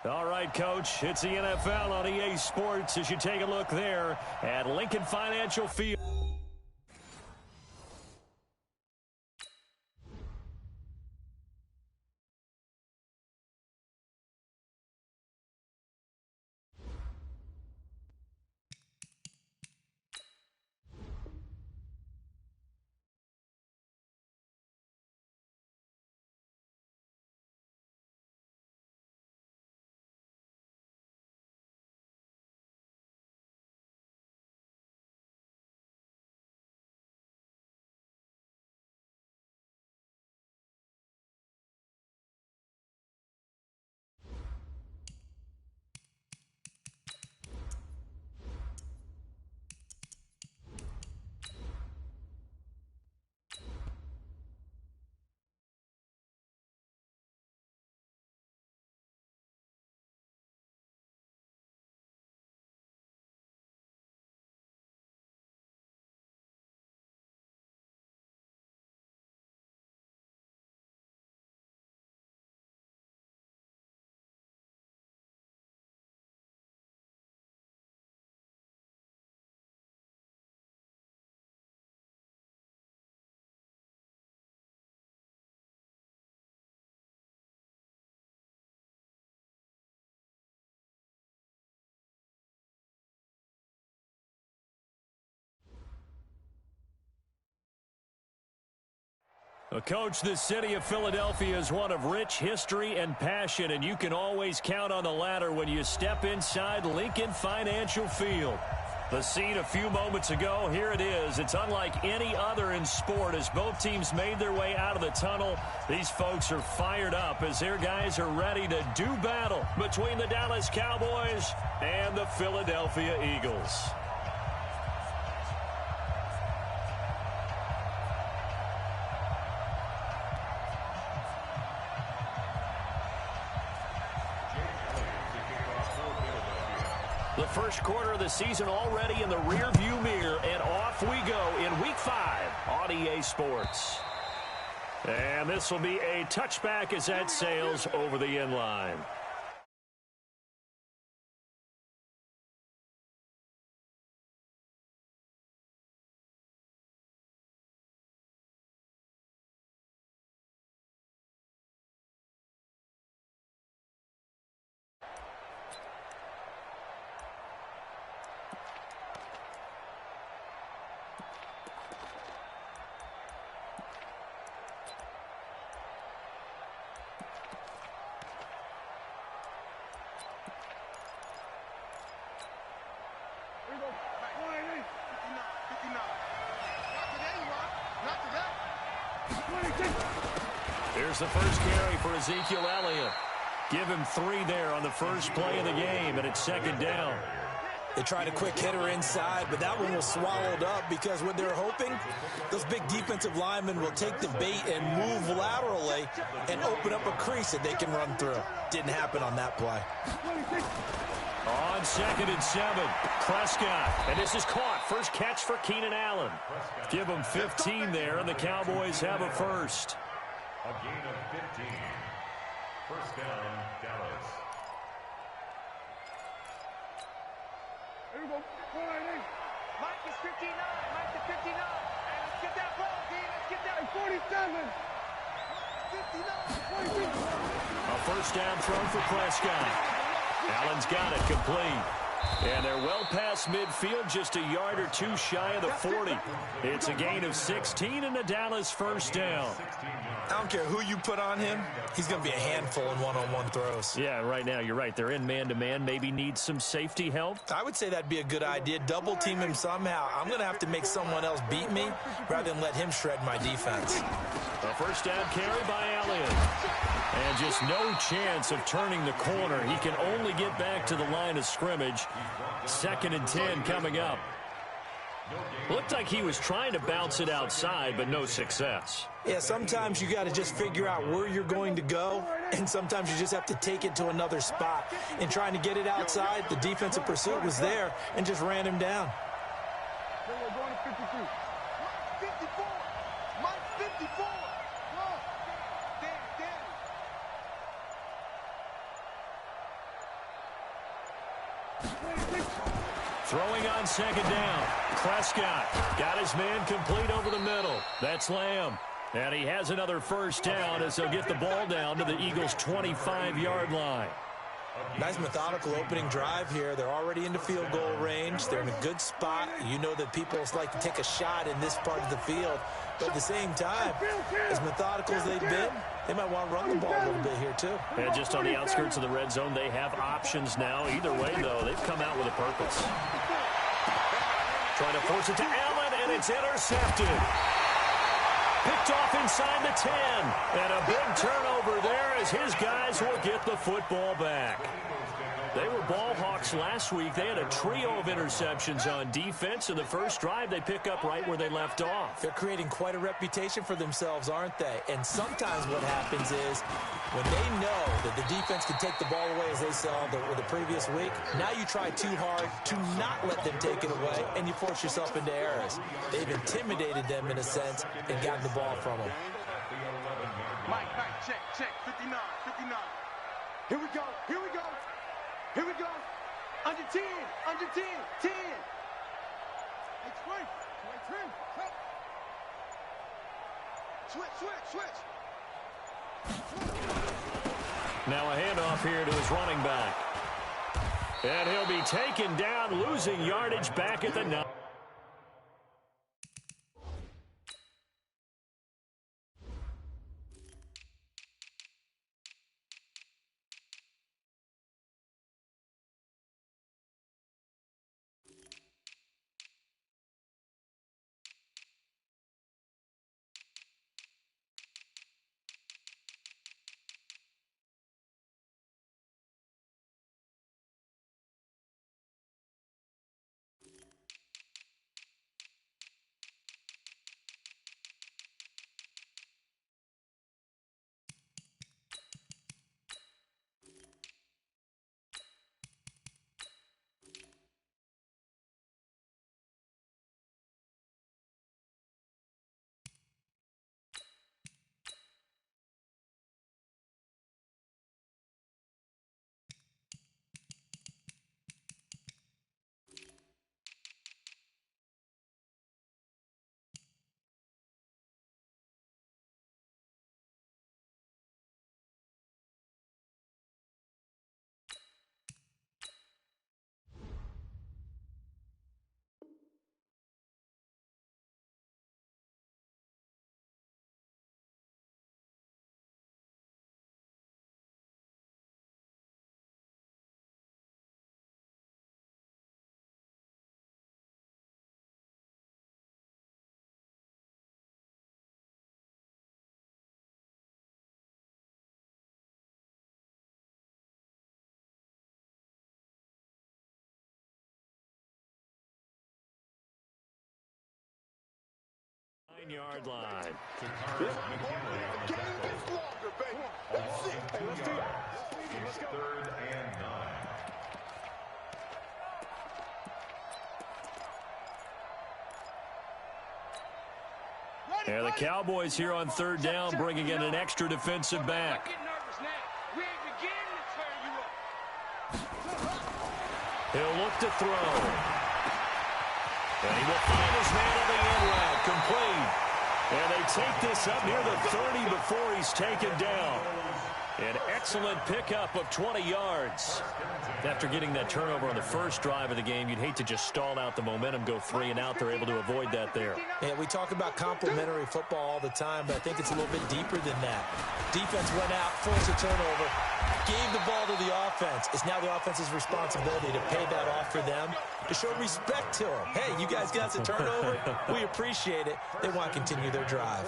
All right, Coach, it's the NFL on EA Sports as you take a look there at Lincoln Financial Field. Well, Coach, the city of Philadelphia is one of rich history and passion, and you can always count on the latter when you step inside Lincoln Financial Field. The scene a few moments ago, here it is. It's unlike any other in sport as both teams made their way out of the tunnel. These folks are fired up as their guys are ready to do battle between the Dallas Cowboys and the Philadelphia Eagles. The first quarter of the season already in the rearview mirror, and off we go in Week 5 on EA Sports. And this will be a touchback as that sails over the end line. Here's the first carry for Ezekiel Elliott. Give him 3 there on the first play of the game, and it's second down. They tried a quick hitter inside, but that one was swallowed up because what they're hoping, those big defensive linemen will take the bait and move laterally and open up a crease that they can run through. Didn't happen on that play. On 2nd and 7, Prescott, and this is caught. First catch for Keenan Allen. Give him 15 there, and the Cowboys have a first. A gain of 15. First down, Dallas. Here we go. Mike is 59. Mike is 59. And let's get that ball, D. Let's get that 47. 59. 46. A first down throw for Prescott. Allen's got it complete. And they're well past midfield, just a yard or 2 shy of the 40. It's a gain of 16 and a Dallas first down. I don't care who you put on him, he's going to be a handful in one-on-one throws. Yeah, right now, you're right. They're in man-to-man. Maybe need some safety help. I would say that'd be a good idea. Double team him somehow. I'm going to have to make someone else beat me rather than let him shred my defense. A first down carry by Elliott. And just no chance of turning the corner. He can only get back to the line of scrimmage. 2nd and 10 coming up. Looked like he was trying to bounce it outside, but no success. Yeah, sometimes you got to just figure out where you're going to go, and sometimes you just have to take it to another spot. In trying to get it outside, the defensive pursuit was there and just ran him down. We're going to 52. 54. Mike 54. Throwing on second down. Prescott got his man complete over the middle. That's Lamb. And he has another first down as they'll get the ball down to the Eagles' 25-yard line. Nice methodical opening drive here. They're already into field goal range. They're in a good spot. You know that people like to take a shot in this part of the field. But at the same time, as methodical as they've been, they might want to run the ball a little bit here too. And just on the outskirts of the red zone, they have options now. Either way, though, they've come out with a purpose. Trying to force it to Allen, and it's intercepted. Picked off inside the 10. And a big turnover there as his guys will get the football back. They were ball hawks last week. They had a trio of interceptions on defense. In the first drive, they pick up right where they left off. They're creating quite a reputation for themselves, aren't they? And sometimes what happens is when they know that the defense can take the ball away, as they saw the previous week, now you try too hard to not let them take it away, and you force yourself into errors. They've intimidated them in a sense and gotten the ball from them. Mike, check, 59. Here we go. Here we go. Under 10. 10. Hey, switch. Now a handoff here to his running back. And he'll be taken down, losing yardage back at the 9. Yard line. Third and 9. Yeah, the Cowboys here on third down, bringing in an extra defensive back. He'll look to throw. And he will find his man on the end route, complete. And they take this up near the 30 before he's taken down. An excellent pickup of 20 yards. After getting that turnover on the first drive of the game, you'd hate to just stall out the momentum, go 3 and out. They're able to avoid that there. Yeah, we talk about complementary football all the time, but I think it's a little bit deeper than that. Defense went out, forced a turnover, gave the ball to the offense. It's now the offense's responsibility to pay that off for them, to show respect to them. Hey, you guys got the turnover. We appreciate it. They want to continue their drive.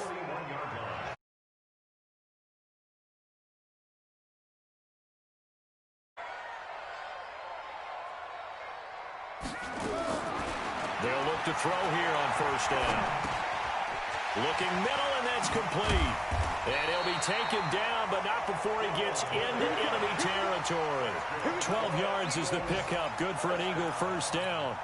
They'll look to throw here on first down. Looking middle, and that's complete. And he'll be taken down, but not before he gets into enemy territory. 12 yards is the pickup. Good for an Eagle first down.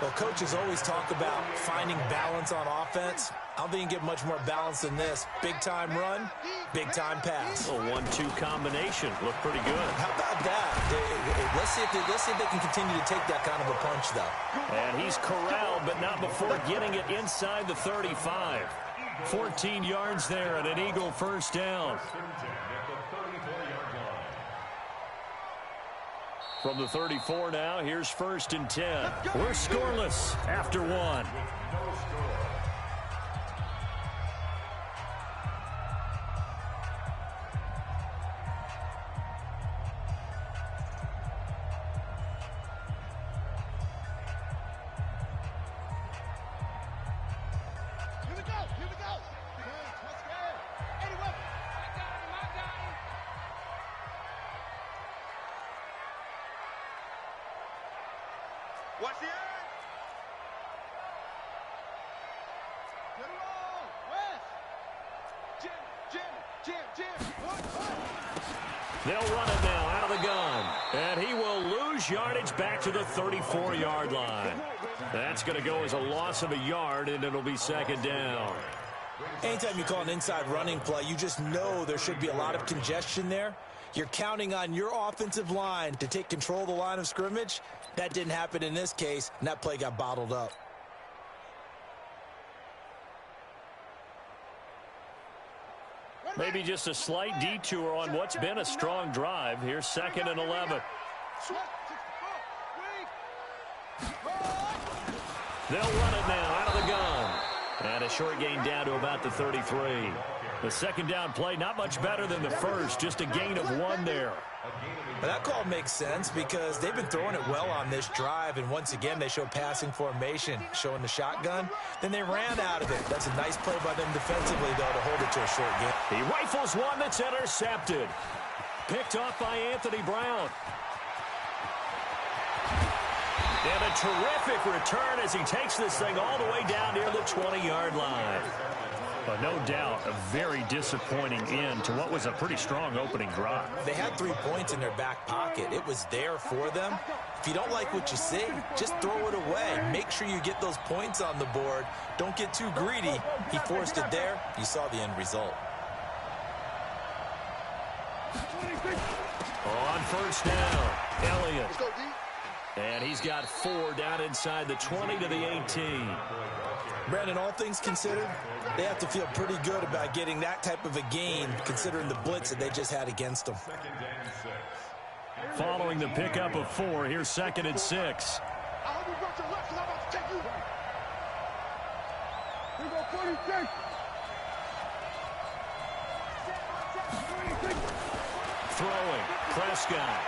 Well, coaches always talk about finding balance on offense. I don't think you can get much more balance than this. Big-time run, big-time pass. A 1-2 combination. Looked pretty good. How about that? Let's see if they can continue to take that kind of a punch, though. And he's corralled, but not before getting it inside the 35. 14 yards there and an Eagle first down. From the 34 now, here's 1st and 10. We're scoreless after one. Watch the end. Get it on. West. Jim. They'll run it now out of the gun. And he will lose yardage back to the 34-yard line. That's going to go as a loss of a yard, and it'll be 2nd down. Anytime you call an inside running play, you just know there should be a lot of congestion there. You're counting on your offensive line to take control of the line of scrimmage. That didn't happen in this case, and that play got bottled up. Maybe just a slight detour on what's been a strong drive. Here's 2nd and 11. They'll run it now out of the gun. And a short gain down to about the 33. The 2nd down play, not much better than the first, just a gain of 1 there. But that call makes sense because they've been throwing it well on this drive, and once again they show passing formation, showing the shotgun. Then they ran out of it. That's a nice play by them defensively, though, to hold it to a short gain. He rifles one that's intercepted. Picked off by Anthony Brown. And a terrific return as he takes this thing all the way down near the 20-yard line. But no doubt, a very disappointing end to what was a pretty strong opening drive. They had 3 points in their back pocket. It was there for them. If you don't like what you see, just throw it away. Make sure you get those points on the board. Don't get too greedy. He forced it there. You saw the end result. On 1st down, Elliott. And he's got 4 down inside the 20 to the 18. Brandon, all things considered, they have to feel pretty good about getting that type of a gain, considering the blitz that they just had against them. Following the pickup of 4, here's 2nd and 6. Throwing, Prescott.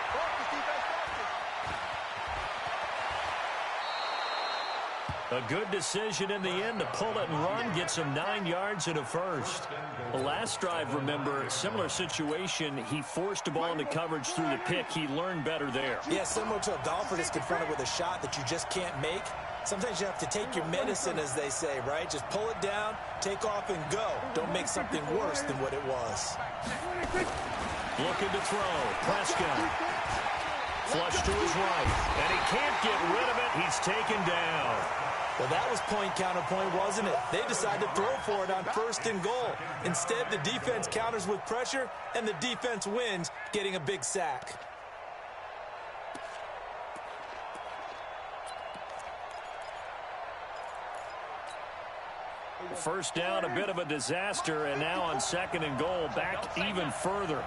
A good decision in the end to pull it and run, get some 9 yards and a first. The last drive, remember, similar situation. He forced the ball into coverage through the pick. He learned better there. Yeah, similar to a golfer that's confronted with a shot that you just can't make. Sometimes you have to take your medicine, as they say, right? Just pull it down, take off, and go. Don't make something worse than what it was. Looking to throw. Prescott. Flush to his right. And he can't get rid of it. He's taken down. Well, that was point counterpoint, wasn't it? They decided to throw for it on 1st and goal. Instead, the defense counters with pressure, and the defense wins, getting a big sack. First down, a bit of a disaster, and now on 2nd and goal, back even further.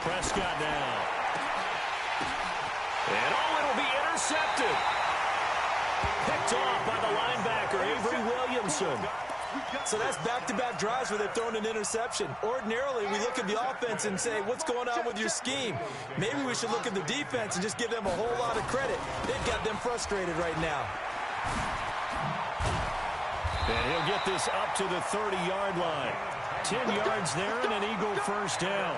Prescott now. And it'll be intercepted. Picked off by the linebacker, Avery Williamson. So that's back-to-back drives where they've thrown an interception. Ordinarily, we look at the offense and say, what's going on with your scheme? Maybe we should look at the defense and just give them a whole lot of credit. They've got them frustrated right now. And he'll get this up to the 30-yard line. 10 yards there and an Eagle first down.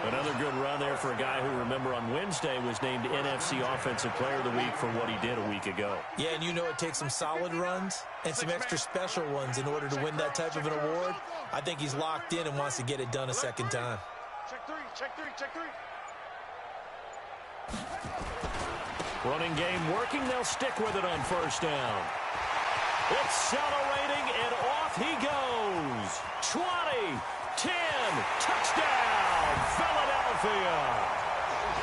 Another good run there for a guy who, remember, on Wednesday was named NFC Offensive Player of the Week for what he did a week ago. Yeah, and you know it takes some solid runs and some extra special ones in order to win that type of an award. I think he's locked in and wants to get it done a second time. Check three, check three, check three. Running game working. They'll stick with it on first down. Accelerating, and off he goes. 20, 10, touchdown, Philadelphia.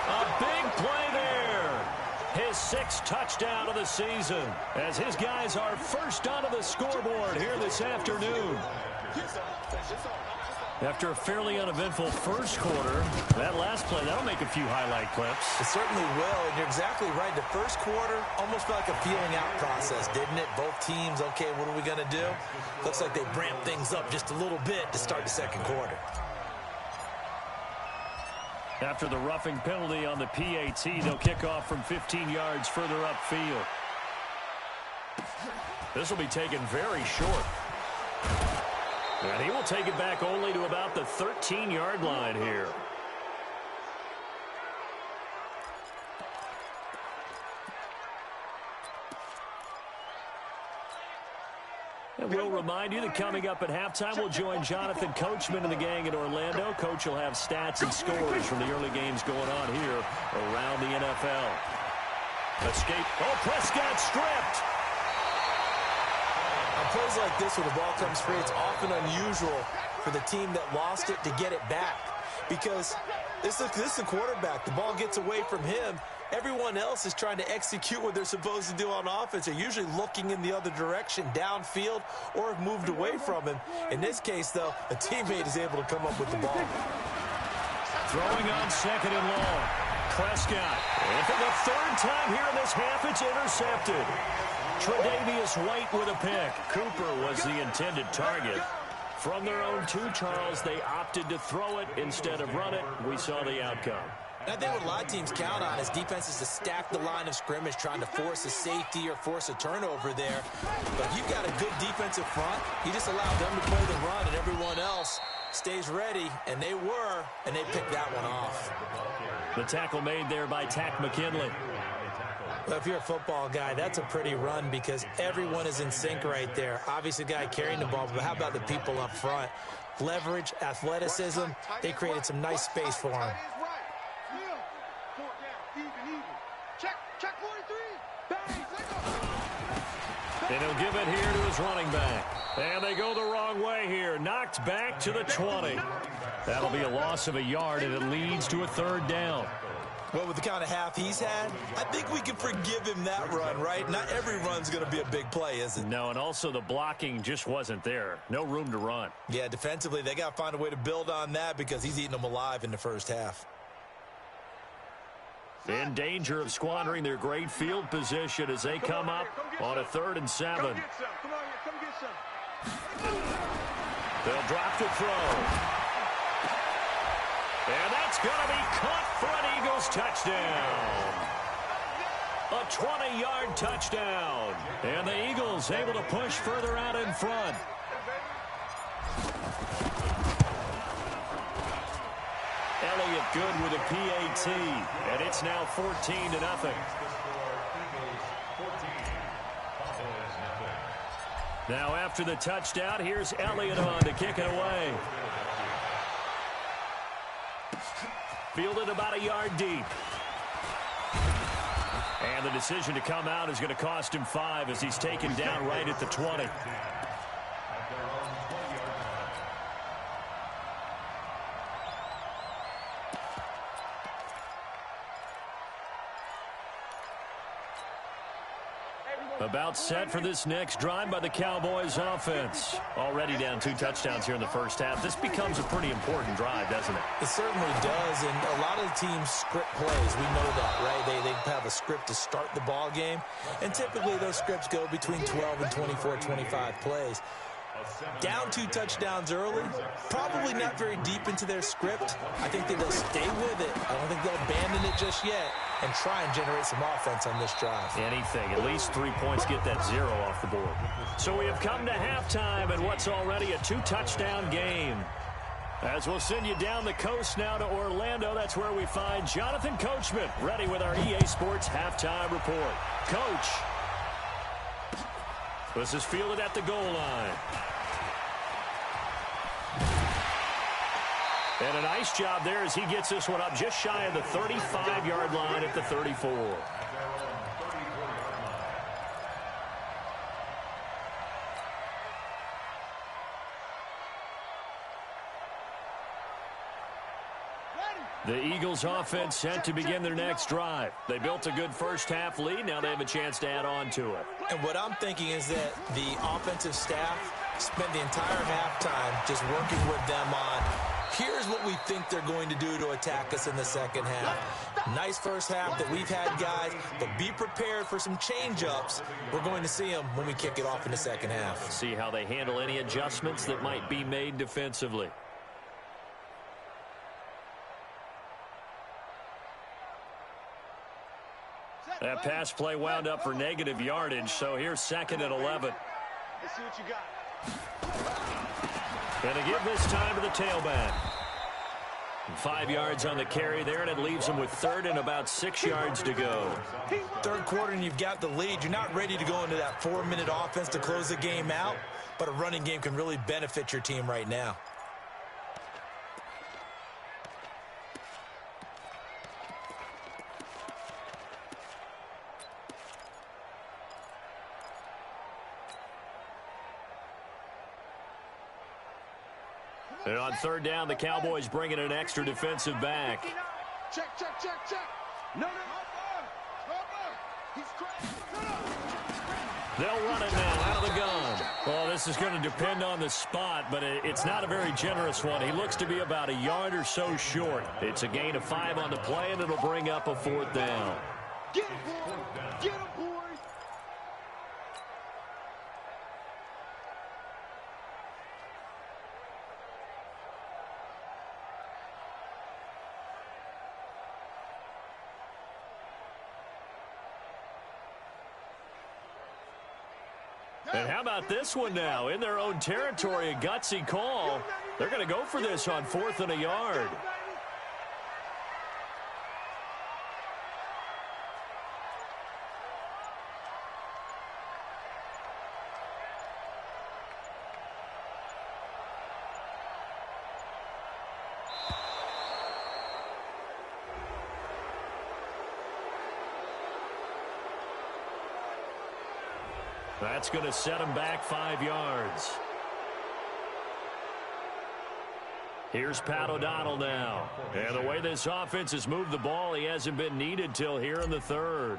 A big play there. His 6th touchdown of the season as his guys are first onto the scoreboard here this afternoon. After a fairly uneventful first quarter, that last play, that'll make a few highlight clips. It certainly will, and you're exactly right. The first quarter almost felt like a feeling out process, didn't it? Both teams, okay, what are we going to do? Looks like they ramped things up just a little bit to start the second quarter. After the roughing penalty on the PAT, they'll kick off from 15 yards further upfield. This will be taken very short. And he will take it back only to about the 13-yard line here. And we'll remind you that coming up at halftime, we'll join Jonathan Coachman and the gang in Orlando. Coach will have stats and scores from the early games going on here around the NFL. Escape. Oh, Prescott stripped. On plays like this where the ball comes free, it's often unusual for the team that lost it to get it back. Because this is the quarterback. The ball gets away from him. Everyone else is trying to execute what they're supposed to do on offense. They're usually looking in the other direction, downfield, or have moved away from him. In this case, though, a teammate is able to come up with the ball. Throwing on 2nd and long. Prescott. And for the 3rd time here in this half, it's intercepted. Tre'Davious White with a pick. Cooper was the intended target. From their own 2, Charles, they opted to throw it instead of run it. We saw the outcome. And I think what a lot of teams count on is defenses to stack the line of scrimmage, trying to force a safety or force a turnover there. But you've got a good defensive front. You just allow them to play the run, and everyone else stays ready, and they were, and they picked that one off. The tackle made there by Tack McKinley. Well, if you're a football guy, that's a pretty run because everyone is in sync right there. Obviously, the guy carrying the ball, but how about the people up front? Leverage, athleticism, they created some nice space for him. And he'll give it here to his running back. And they go the wrong way here. Knocked back to the 20. That'll be a loss of a yard, and it leads to a 3rd down. Well, with the kind of half he's had, I think we can forgive him that run, right? Not every run's going to be a big play, is it? No, and also the blocking just wasn't there. No room to run. Yeah, defensively, they got to find a way to build on that because he's eating them alive in the first half. In danger of squandering their great field position as they come up on a 3rd and 7. Come get some. They'll drop the throw. And that's going to be caught for an Eagles touchdown. A 20-yard touchdown. And the Eagles able to push further out in front. Elliott good with a PAT. And it's now 14-0. Now after the touchdown, here's Elliott on to kick it away. Fielded about a yard deep. And the decision to come out is going to cost him 5 as he's taken down right at the 20. About set for this next drive by the Cowboys offense. Already down 2 touchdowns here in the first half. This becomes a pretty important drive, doesn't it? It certainly does, and a lot of the teams script plays. We know that, right? They have a script to start the ball game, and typically those scripts go between 12 and 24, 25 plays. Down 2 touchdowns early, probably not very deep into their script. I think that they'll stay with it. I don't think they'll abandon it just yet and try and generate some offense on this drive. Anything, at least 3 points, get that 0 off the board. So we have come to halftime and what's already a 2-touchdown game. As we'll send you down the coast now to Orlando, that's where we find Jonathan Coachman, ready with our EA Sports Halftime Report. Coach, this is fielded at the goal line. And a nice job there as he gets this one up just shy of the 35-yard line at the 34. The Eagles offense set to begin their next drive. They built a good first-half lead. Now they have a chance to add on to it. And what I'm thinking is that the offensive staff spent the entire halftime just working with them on, here's what we think they're going to do to attack us in the second half. Nice first half that we've had, guys, but be prepared for some change-ups. We're going to see them when we kick it off in the second half. See how they handle any adjustments that might be made defensively. That pass play wound up for negative yardage, so here's 2nd and 11. Let's see what you got. And to give this time to the tailback. 5 yards on the carry there, and it leaves him with 3rd and about 6 yards to go. Third quarter, and you've got the lead. You're not ready to go into that 4-minute offense to close the game out, but a running game can really benefit your team right now. And on 3rd down, the Cowboys bring in an extra defensive back. Check. No. He's crazy. They'll run it now out of the gun. Well, this is going to depend on the spot, but it's not a very generous one. He looks to be about a yard or so short. It's a gain of 5 on the play, and it'll bring up a 4th down. Get him, boy. Get him, boy. And how about this one now? In their own territory, a gutsy call. They're going to go for this on 4th and a yard. That's going to set him back 5 yards. Here's Pat O'Donnell now. And the way this offense has moved the ball, he hasn't been needed till here in the 3rd.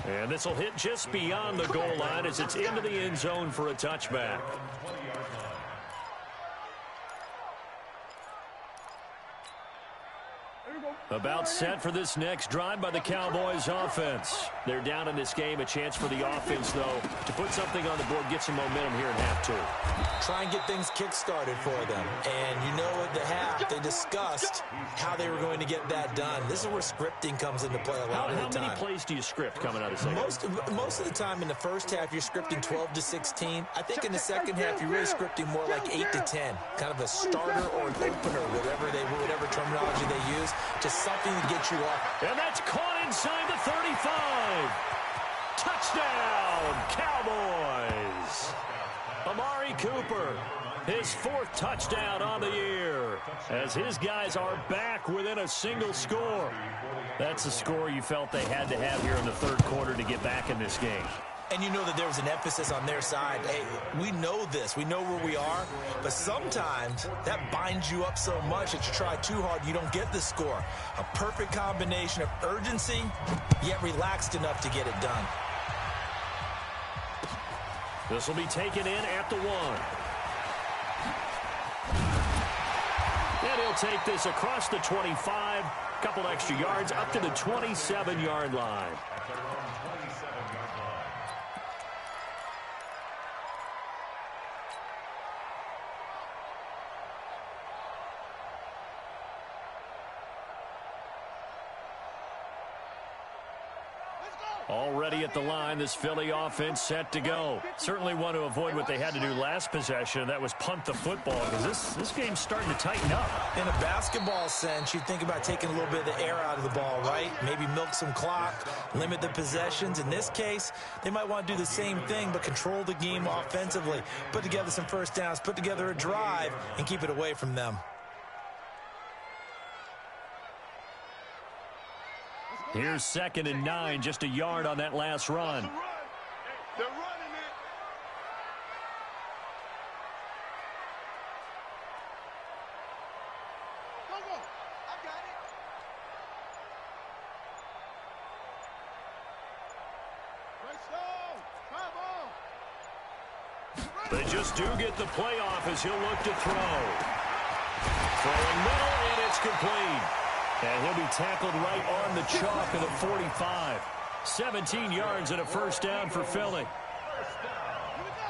And this will hit just beyond the goal line as it's into the end zone for a touchback. About set for this next drive by the Cowboys offense. They're down in this game. A chance for the offense, though, to put something on the board, get some momentum here in half 2. Try and get things kick-started for them. And you know at the half, they discussed how they were going to get that done. This is where scripting comes into play a lot of the time. How many plays do you script coming out of the second? Most of the time in the first half, you're scripting 12 to 16. I think in the second half, you're really scripting more like 8 to 10. Kind of a starter or an opener, whatever terminology they use, just something to get you off. And that's caught inside the 35. Touchdown, Cowboys. Amari Cooper, his 4th touchdown on the year, as his guys are back within a single score. That's the score you felt they had to have here in the 3rd quarter to get back in this game. And you know that there was an emphasis on their side. Hey, we know this. We know where we are. But sometimes that binds you up so much that you try too hard, you don't get the score. A perfect combination of urgency, yet relaxed enough to get it done. This will be taken in at the 1. And he'll take this across the 25. Couple extra yards up to the 27-yard line. Let's go. Already at the line, this Philly offense set to go. Certainly want to avoid what they had to do last possession. That was punt the football, because this game's starting to tighten up. In a basketball sense, you think about taking a little bit of the air out of the ball, right? Maybe milk some clock, limit the possessions. In this case, they might want to do the same thing, but control the game offensively. Put together some first downs, put together a drive, and keep it away from them. Here's 2nd and 9, just a yard on that last run. They're running it. Go, go. I got it. They just do get the playoff as he'll look to throw. Throwing middle, and it's complete. And he'll be tackled right on the chalk of the 45. 17 yards and a first down for Philly.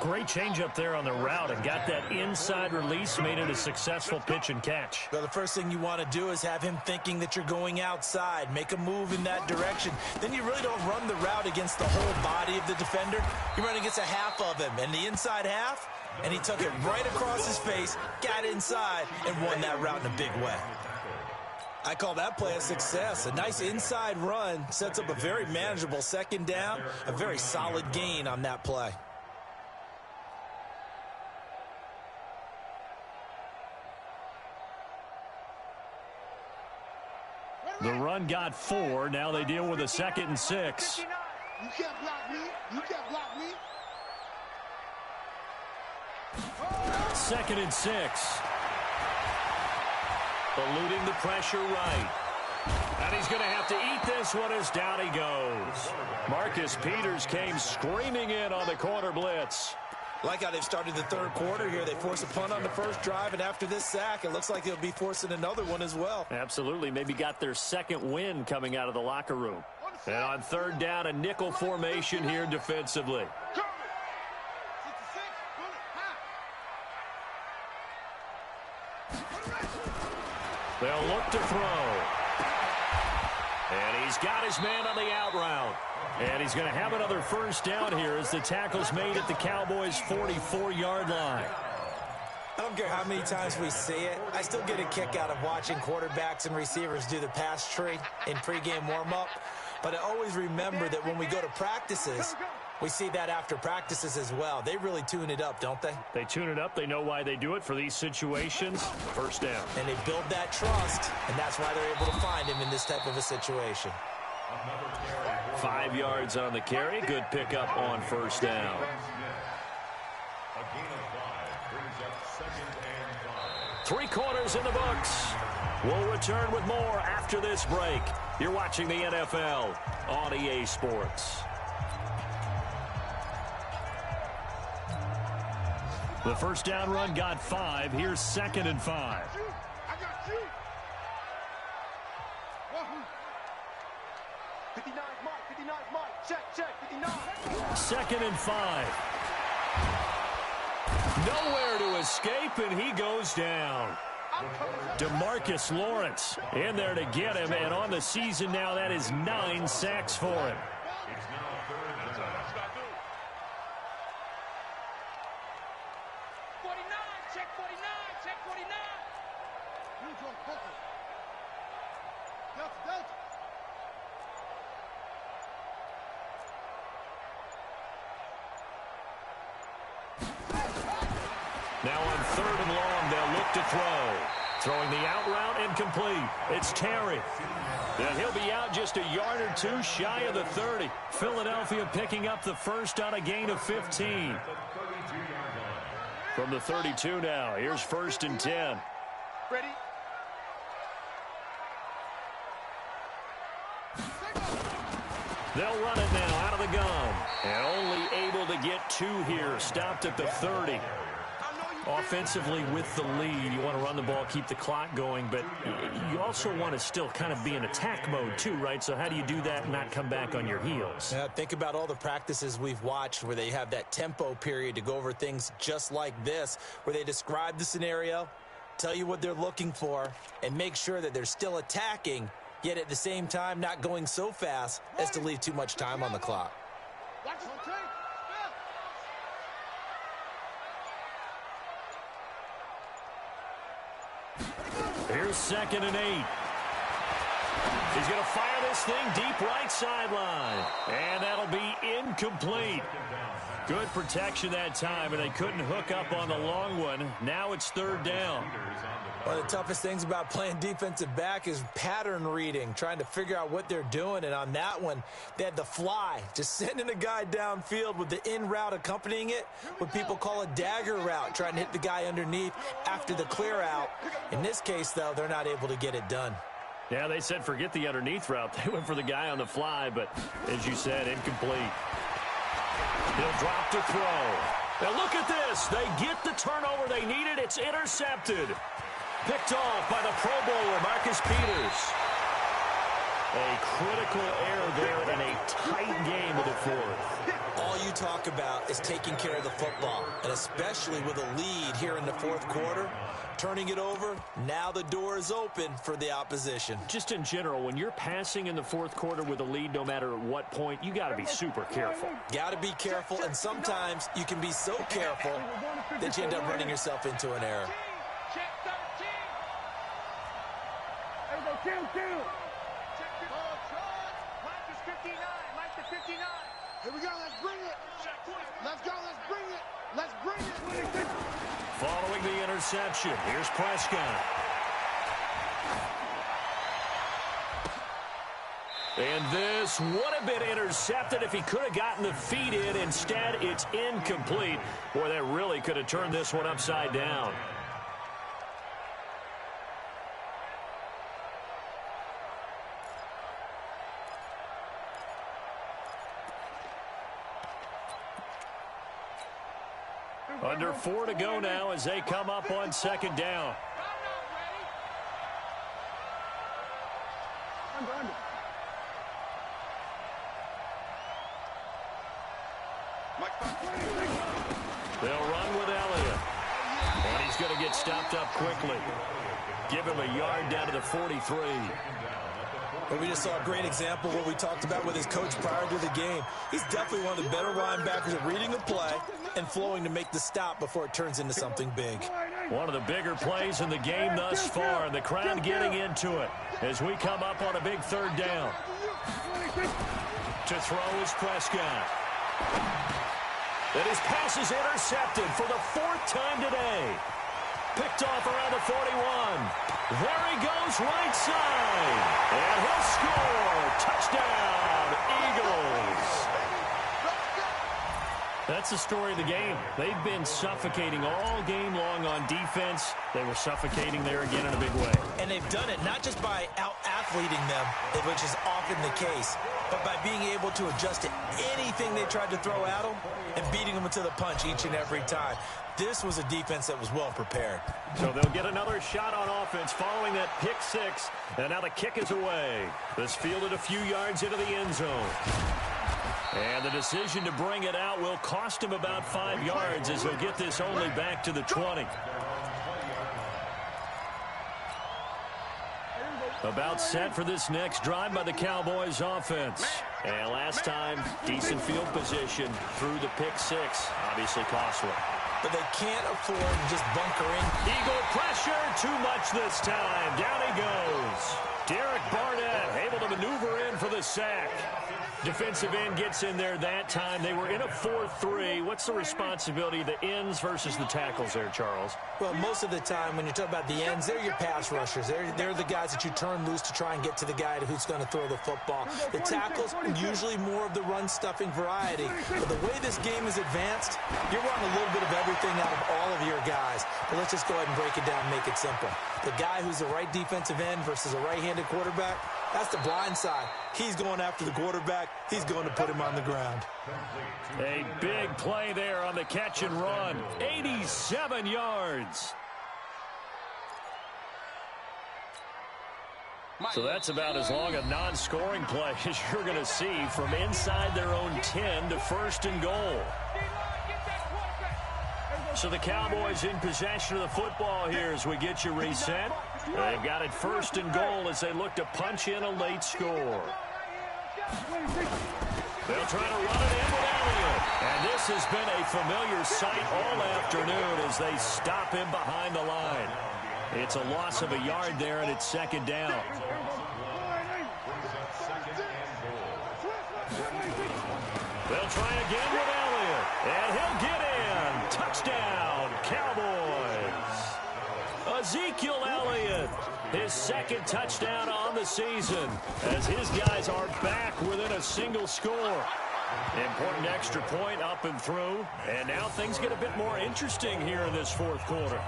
Great change up there on the route and got that inside release, made it a successful pitch and catch. Well, the first thing you want to do is have him thinking that you're going outside, make a move in that direction. Then you really don't run the route against the whole body of the defender. You run against a half of him, and the inside half, and he took it right across his face, got inside, and won that route in a big way. I call that play a success. A nice inside run sets up a very manageable 2nd down, a very solid gain on that play. The run got 4. Now they deal with a 2nd and 6. You can't block me. You can't block me. 2nd and 6. Eluding the pressure right. And he's going to have to eat this one as down he goes. Marcus Peters came screaming in on the corner blitz. Like how they've started the 3rd quarter here. They force a punt on the first drive, and after this sack, it looks like they'll be forcing another one as well. Absolutely. Maybe got their 2nd win coming out of the locker room. And on 3rd down, a nickel formation here defensively. They'll look to throw. And he's got his man on the out route. And he's going to have another first down here as the tackle's made at the Cowboys' 44-yard line. I don't care how many times we see it. I still get a kick out of watching quarterbacks and receivers do the pass tree in pregame warm-up. But I always remember that when we go to practices, we see that after practices as well. They really tune it up, don't they? They tune it up. They know why they do it for these situations. First down. And they build that trust, and that's why they're able to find him in this type of a situation. 5 yards on the carry. Good pickup on first down. A gain of 5 brings up 2nd and 5. 3 quarters in the books. We'll return with more after this break. You're watching the NFL on EA Sports. The first down run got 5. Here's 2nd and 5. I got you. 59 mark, 59 mark. Check, 59. 2nd and 5. Nowhere to escape, and he goes down. DeMarcus Lawrence in there to get him, and on the season now, that is 9 sacks for him. It's now 3rd down. 49, check 49. Delta. Now on 3rd and long, they'll look to throw. Throwing the out route incomplete. It's Terry. And he'll be out just a yard or 2 shy of the 30. Philadelphia picking up the first on a gain of 15. From the 32 now, here's 1st and 10. Ready? They'll run it now out of the gun. And only able to get 2 here. Stopped at the 30. Offensively with the lead, you want to run the ball, keep the clock going, but you also want to still kind of be in attack mode too, right? So how do you do that and not come back on your heels? Yeah, think about all the practices we've watched where they have that tempo period to go over things just like this, where they describe the scenario, tell you what they're looking for, and make sure that they're still attacking, yet at the same time not going so fast as to leave too much time on the clock. Here's 2nd and 8. He's going to fire this thing deep right sideline. And that'll be incomplete. Good protection that time, and they couldn't hook up on the long one. Now it's 3rd down. One of the toughest things about playing defensive back is pattern reading, trying to figure out what they're doing. And on that one, they had the fly, just sending a guy downfield with the in route accompanying it, what people call a dagger route, trying to hit the guy underneath after the clear out. In this case, though, they're not able to get it done. Yeah, they said forget the underneath route. They went for the guy on the fly, but as you said, incomplete. He'll drop to throw. Now look at this. They get the turnover they needed. It's intercepted. Picked off by the Pro Bowler, Marcus Peters. A critical error there in a tight game of the 4th. All you talk about is taking care of the football, and especially with a lead here in the 4th quarter. Turning it over, now the door is open for the opposition. Just in general, when you're passing in the 4th quarter with a lead, no matter at what point, you got to be super careful. Got to be careful, and sometimes you can be so careful that you end up running yourself into an error. Check 13. There we go, kill. Check the ball, Mike is 59. Mike to 59. Here we go, let's bring it. Let's go, let's bring it. Let's bring it. Following the interception, here's Prescott. And this would have been intercepted if he could have gotten the feet in. Instead, it's incomplete. Boy, that really could have turned this one upside down. Under 4 to go now as they come up on 2nd down. They'll run with Elliott. And he's going to get stopped up quickly. Give him a yard down to the 43. But we just saw a great example of what we talked about with his coach prior to the game. He's definitely one of the better linebackers at reading a play and flowing to make the stop before it turns into something big. One of the bigger plays in the game thus far, and the crowd getting into it as we come up on a big 3rd down. To throw is Prescott. And his pass is intercepted for the 4th time today. Picked off around the 41. There he goes right side. And he'll score. Touchdown, Eagles. That's the story of the game. They've been suffocating all game long on defense. They were suffocating there again in a big way. And they've done it not just by out-athleting them, which is often the case, but by being able to adjust to anything they tried to throw at them and beating them to the punch each and every time. This was a defense that was well prepared. So they'll get another shot on offense following that pick 6. And now the kick is away. This fielded a few yards into the end zone. And the decision to bring it out will cost him about 5 yards as he'll get this only back to the 20. About set for this next drive by the Cowboys offense. And last time, decent field position through the pick 6. Obviously costly. But they can't afford to just bunker in. Eagle pressure, too much this time. Down he goes. Derek Barnett able to maneuver in for the sack. Defensive end gets in there that time. They were in a 4-3. What's the responsibility of the ends versus the tackles there, Charles? Well, most of the time when you're talking about the ends, they're your pass rushers. They're the guys that you turn loose to try and get to the guy who's going to throw the football. The tackles, usually more of the run-stuffing variety. But the way this game is advanced, you're running a little bit of everything out of all of your guys. But let's just go ahead and break it down and make it simple. The guy who's the right defensive end versus a right-handed quarterback, that's the blind side. He's going after the quarterback. He's going to put him on the ground. A big play there on the catch and run. 87 yards. So that's about as long a non-scoring play as you're going to see from inside their own 10 to 1st and goal. So the Cowboys in possession of the football here as we get you reset. They've got it 1st and goal as they look to punch in a late score. They'll try to run it in with Elliott. And this has been a familiar sight all afternoon as they stop him behind the line. It's a loss of a yard there, and it's 2nd down. They'll try again with Elliott, and he'll get in. Touchdown, Cowboys. Ezekiel Elliott, his 2nd touchdown on the season, as his guys are back within a single score. Important extra point up and through, and now things get a bit more interesting here in this 4th quarter.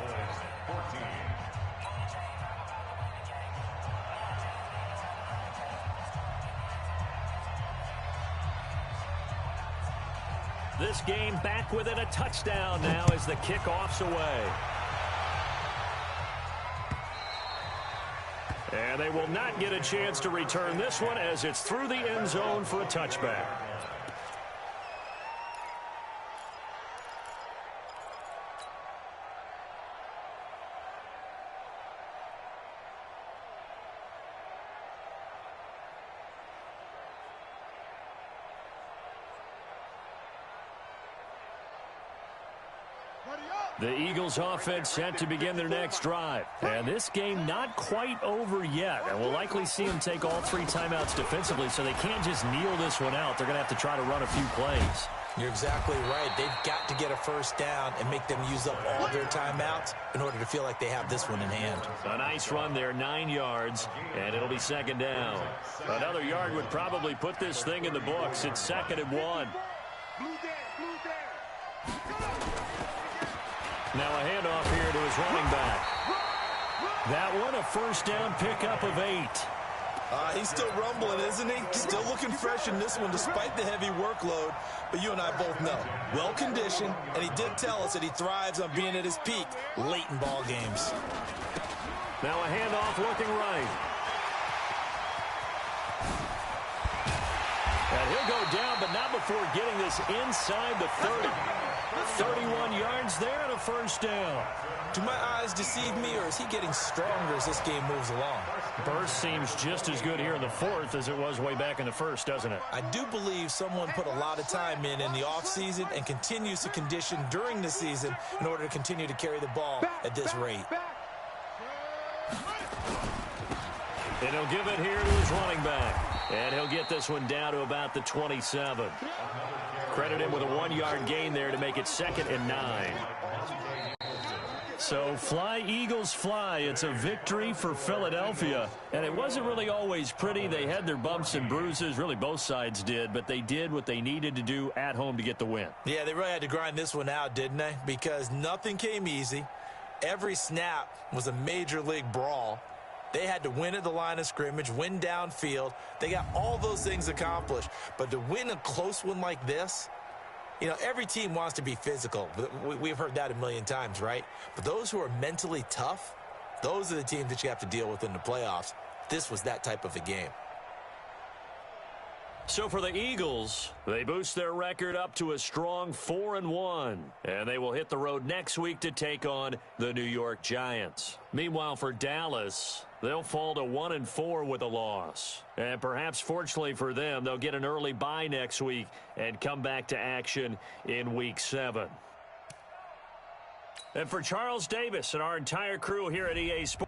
This game back within a touchdown now as the kickoff's away. And they will not get a chance to return this one as it's through the end zone for a touchback. The Eagles offense set to begin their next drive. And this game not quite over yet. And we'll likely see them take all 3 timeouts defensively, so they can't just kneel this one out. They're going to have to try to run a few plays. You're exactly right. They've got to get a 1st down and make them use up all their timeouts in order to feel like they have this one in hand. A nice run there, 9 yards, and it'll be 2nd down. Another yard would probably put this thing in the books. It's 2nd and 1. Now a handoff here to his running back. That one a 1st down pickup of 8. He's still rumbling, isn't he? Still looking fresh in this one despite the heavy workload. But you and I both know, well-conditioned, and he did tell us that he thrives on being at his peak late in ball games. Now a handoff looking right. And he'll go down, but not before getting this inside the 30. 31 yards there and a 1st down. Do my eyes deceive me, or is he getting stronger as this game moves along? Burst seems just as good here in the 4th as it was way back in the 1st, doesn't it? I do believe someone put a lot of time in the offseason and continues to condition during the season in order to continue to carry the ball at this rate. And he'll give it here to his running back. And he'll get this one down to about the 27. Credit him with a 1-yard gain there to make it 2nd and 9. So fly, Eagles, fly. It's a victory for Philadelphia. And it wasn't really always pretty. They had their bumps and bruises. Really, both sides did. But they did what they needed to do at home to get the win. Yeah, they really had to grind this one out, didn't they? Because nothing came easy. Every snap was a major league brawl. They had to win at the line of scrimmage, win downfield. They got all those things accomplished. But to win a close one like this, you know, every team wants to be physical. We've heard that a million times, right? But those who are mentally tough, those are the teams that you have to deal with in the playoffs. This was that type of a game. So for the Eagles, they boost their record up to a strong 4-1. And they will hit the road next week to take on the New York Giants. Meanwhile, for Dallas, they'll fall to 1-4 with a loss. And perhaps fortunately for them, they'll get an early bye next week and come back to action in Week 7. And for Charles Davis and our entire crew here at EA Sports,